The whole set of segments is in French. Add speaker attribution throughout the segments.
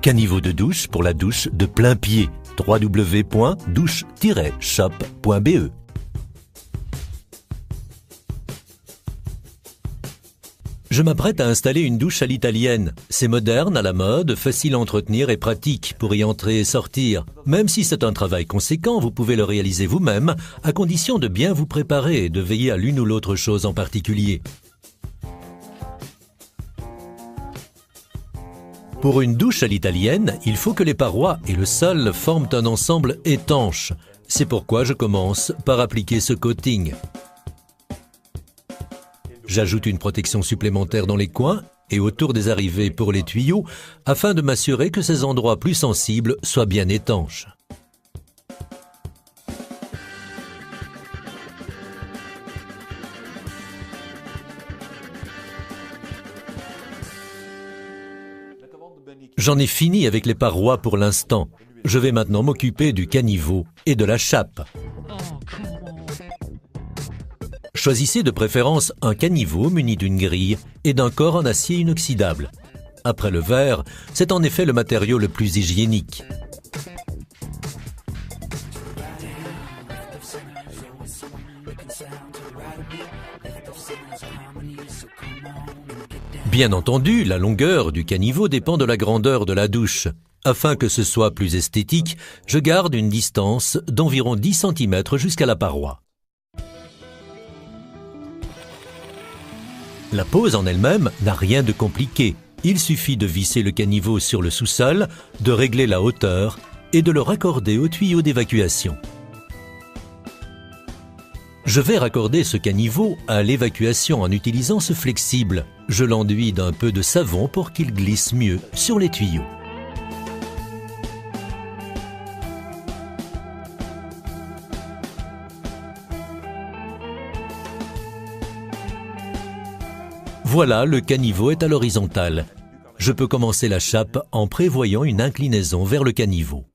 Speaker 1: Caniveau de douche pour la douche de plein pied. www.douche-shop.be. Je m'apprête à installer une douche à l'italienne. C'est moderne, à la mode, facile à entretenir et pratique pour y entrer et sortir. Même si c'est un travail conséquent, vous pouvez le réaliser vous-même, à condition de bien vous préparer et de veiller à l'une ou l'autre chose en particulier. Pour une douche à l'italienne, il faut que les parois et le sol forment un ensemble étanche. C'est pourquoi je commence par appliquer ce coating. J'ajoute une protection supplémentaire dans les coins et autour des arrivées pour les tuyaux afin de m'assurer que ces endroits plus sensibles soient bien étanches. J'en ai fini avec les parois pour l'instant. Je vais maintenant m'occuper du caniveau et de la chape. Choisissez de préférence un caniveau muni d'une grille et d'un corps en acier inoxydable. Après le verre, c'est en effet le matériau le plus hygiénique. Bien entendu, la longueur du caniveau dépend de la grandeur de la douche. Afin que ce soit plus esthétique, je garde une distance d'environ 10 cm jusqu'à la paroi. La pose en elle-même n'a rien de compliqué. Il suffit de visser le caniveau sur le sous-sol, de régler la hauteur et de le raccorder au tuyau d'évacuation. Je vais raccorder ce caniveau à l'évacuation en utilisant ce flexible. Je l'enduis d'un peu de savon pour qu'il glisse mieux sur les tuyaux. Voilà, le caniveau est à l'horizontale. Je peux commencer la chape en prévoyant une inclinaison vers le caniveau.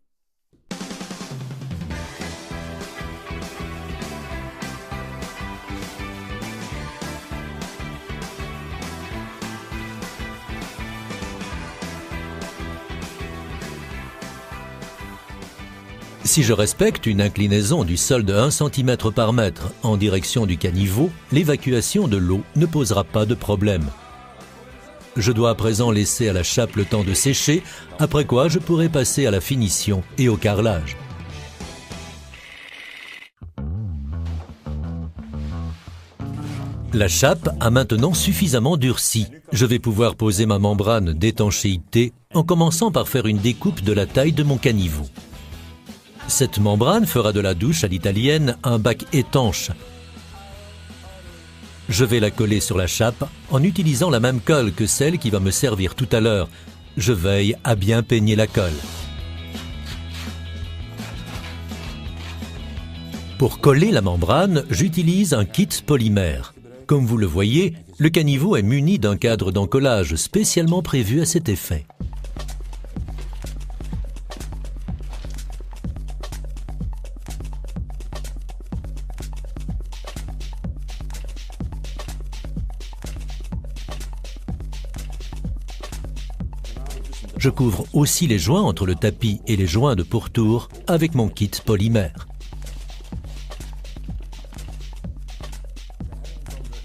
Speaker 1: Si je respecte une inclinaison du sol de 1 cm par mètre en direction du caniveau, l'évacuation de l'eau ne posera pas de problème. Je dois à présent laisser à la chape le temps de sécher, après quoi je pourrai passer à la finition et au carrelage. La chape a maintenant suffisamment durci. Je vais pouvoir poser ma membrane d'étanchéité en commençant par faire une découpe de la taille de mon caniveau. Cette membrane fera de la douche à l'italienne un bac étanche. Je vais la coller sur la chape en utilisant la même colle que celle qui va me servir tout à l'heure. Je veille à bien peigner la colle. Pour coller la membrane, j'utilise un kit polymère. Comme vous le voyez, le caniveau est muni d'un cadre d'encollage spécialement prévu à cet effet. Je couvre aussi les joints entre le tapis et les joints de pourtour avec mon kit polymère.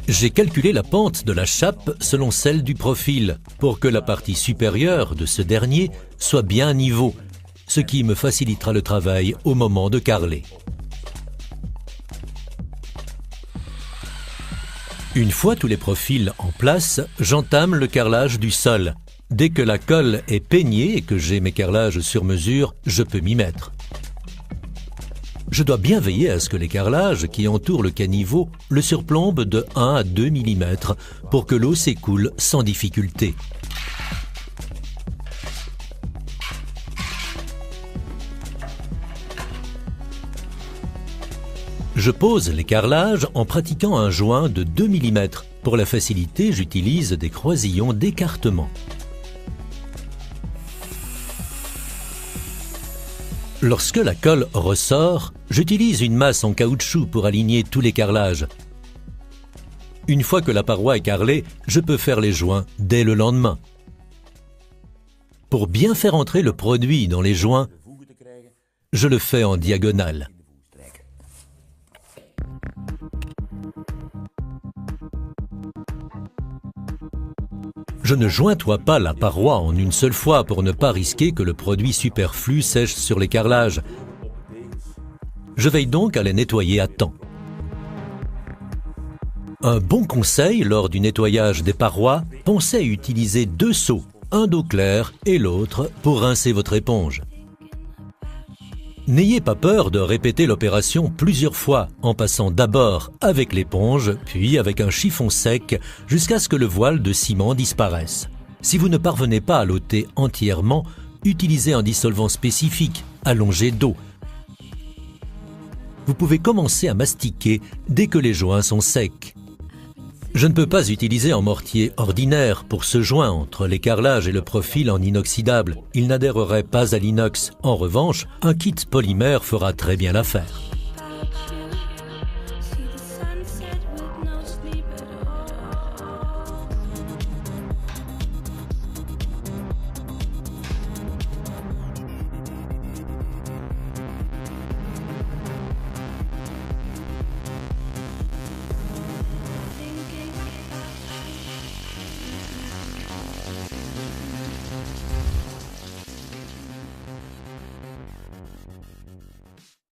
Speaker 1: J'ai calculé la pente de la chape selon celle du profil pour que la partie supérieure de ce dernier soit bien à niveau, ce qui me facilitera le travail au moment de carreler. Une fois tous les profils en place, j'entame le carrelage du sol. Dès que la colle est peignée et que j'ai mes carrelages sur mesure, je peux m'y mettre. Je dois bien veiller à ce que les carrelages qui entourent le caniveau le surplombent de 1 à 2 mm pour que l'eau s'écoule sans difficulté. Je pose les carrelages en pratiquant un joint de 2 mm. Pour la facilité, j'utilise des croisillons d'écartement. Lorsque la colle ressort, j'utilise une masse en caoutchouc pour aligner tous les carrelages. Une fois que la paroi est carrelée, je peux faire les joints dès le lendemain. Pour bien faire entrer le produit dans les joints, je le fais en diagonale. Je ne jointoie pas la paroi en une seule fois pour ne pas risquer que le produit superflu sèche sur les carrelages. Je veille donc à les nettoyer à temps. Un bon conseil lors du nettoyage des parois, pensez à utiliser 2 seaux, un d'eau claire et l'autre pour rincer votre éponge. N'ayez pas peur de répéter l'opération plusieurs fois en passant d'abord avec l'éponge, puis avec un chiffon sec jusqu'à ce que le voile de ciment disparaisse. Si vous ne parvenez pas à l'ôter entièrement, utilisez un dissolvant spécifique, allongé d'eau. Vous pouvez commencer à mastiquer dès que les joints sont secs. Je ne peux pas utiliser un mortier ordinaire pour ce joint entre les carrelages et le profil en inoxydable. Il n'adhérerait pas à l'inox. En revanche, un kit polymère fera très bien l'affaire.